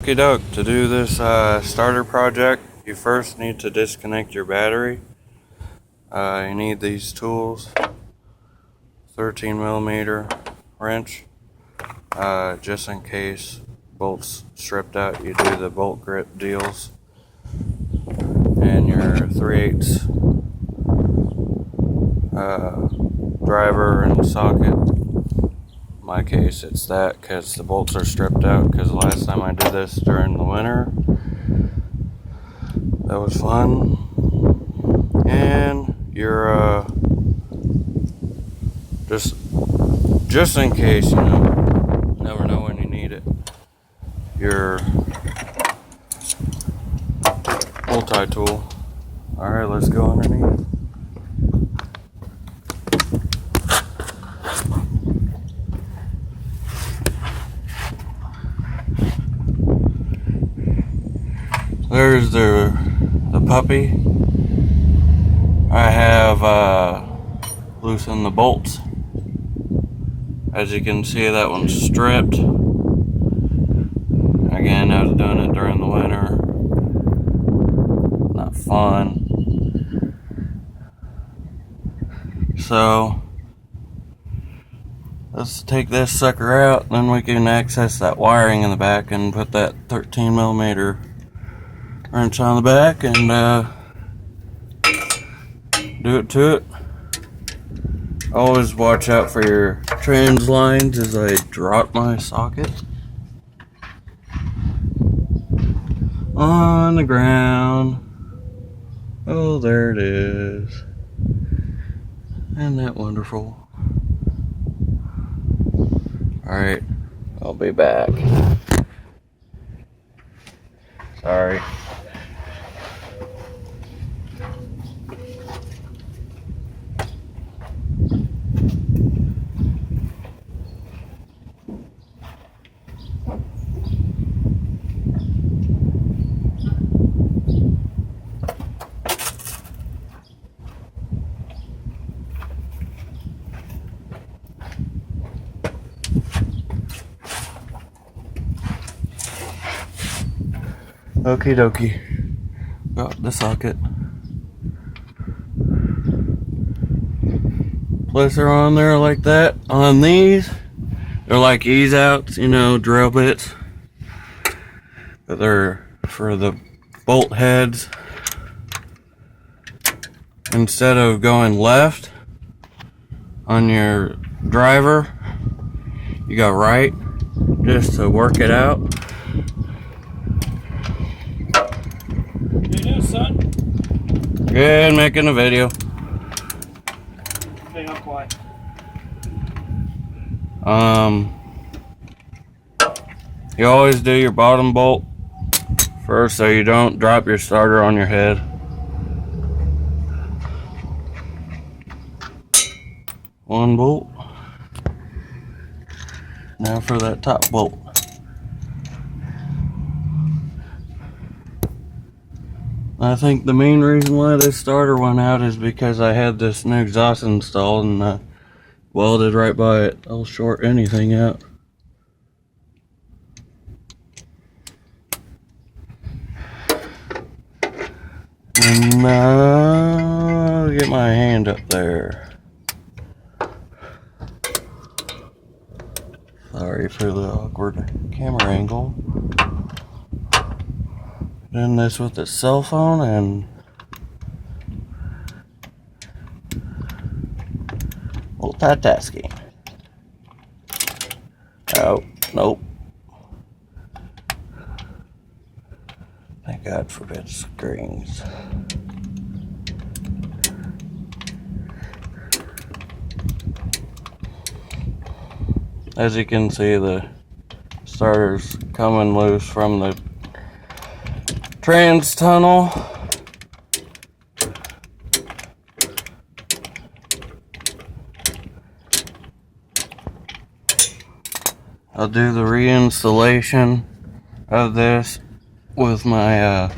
Okie doke, to do this starter project, you first need to disconnect your battery. You need these tools, 13mm wrench, just in case bolts stripped out, you do the bolt grip deals, and your 3/8 driver and socket. In my case it's that, because the bolts are stripped out, because the last time I did this during the winter, that was fun. And your just in case, you know, never know when you need it, your multi-tool. Alright, let's go underneath. There's the puppy. I have loosened the bolts. As you can see, that one's stripped. Again, I was doing it during the winter. Not fun. So let's take this sucker out, then we can access that wiring in the back and put that 13mm wrench on the back and do it to it. Always watch out for your trans lines as I drop my socket on the ground. Oh, there it is. Isn't that wonderful? Alright, I'll be back. Sorry. Okie dokie. Got the socket. Place her on there like that. On these, they're like ease outs, you know, drill bits. But they're for the bolt heads. Instead of going left on your driver, you go right, just to work it out. Son? Good, making a video. Stay up quiet. You always do your bottom bolt first so you don't drop your starter on your head. One bolt. Now for that top bolt. I think the main reason why this starter went out is because I had this new exhaust installed and welded right by it. I'll short anything out. And I'll get my hand up there. Sorry for the awkward camera angle. Doing this with the cell phone and multitasking. Oh, nope. Thank God for bed screens. As you can see, the starter's coming loose from the trans tunnel. I'll do the reinstallation of this with my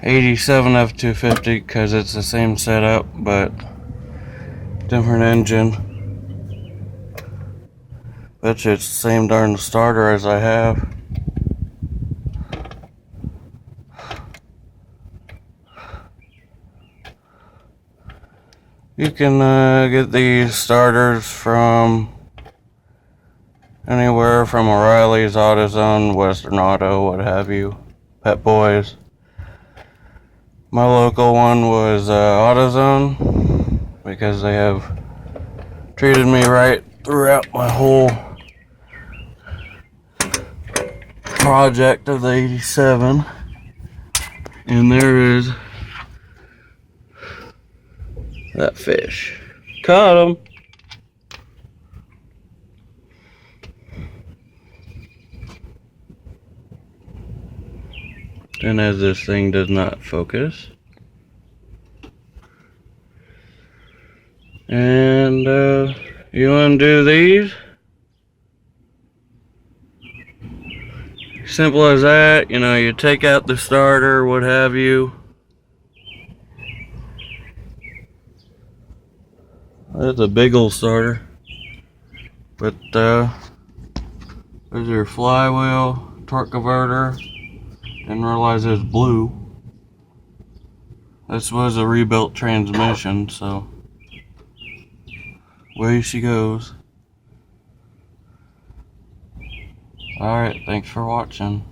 87 F250 because it's the same setup but different engine. Bet you it's the same darn starter as I have. You can get these starters from anywhere from O'Reilly's, AutoZone, Western Auto, what have you, Pet Boys. My local one was AutoZone because they have treated me right throughout my whole project of the 87. And there is that fish. Caught him. And as this thing does not focus. And you undo these. Simple as that. You know, you take out the starter, what have you. That's a big old starter. But there's your flywheel, torque converter. Didn't realize it was blue. This was a rebuilt transmission, so away she goes. Alright, thanks for watching.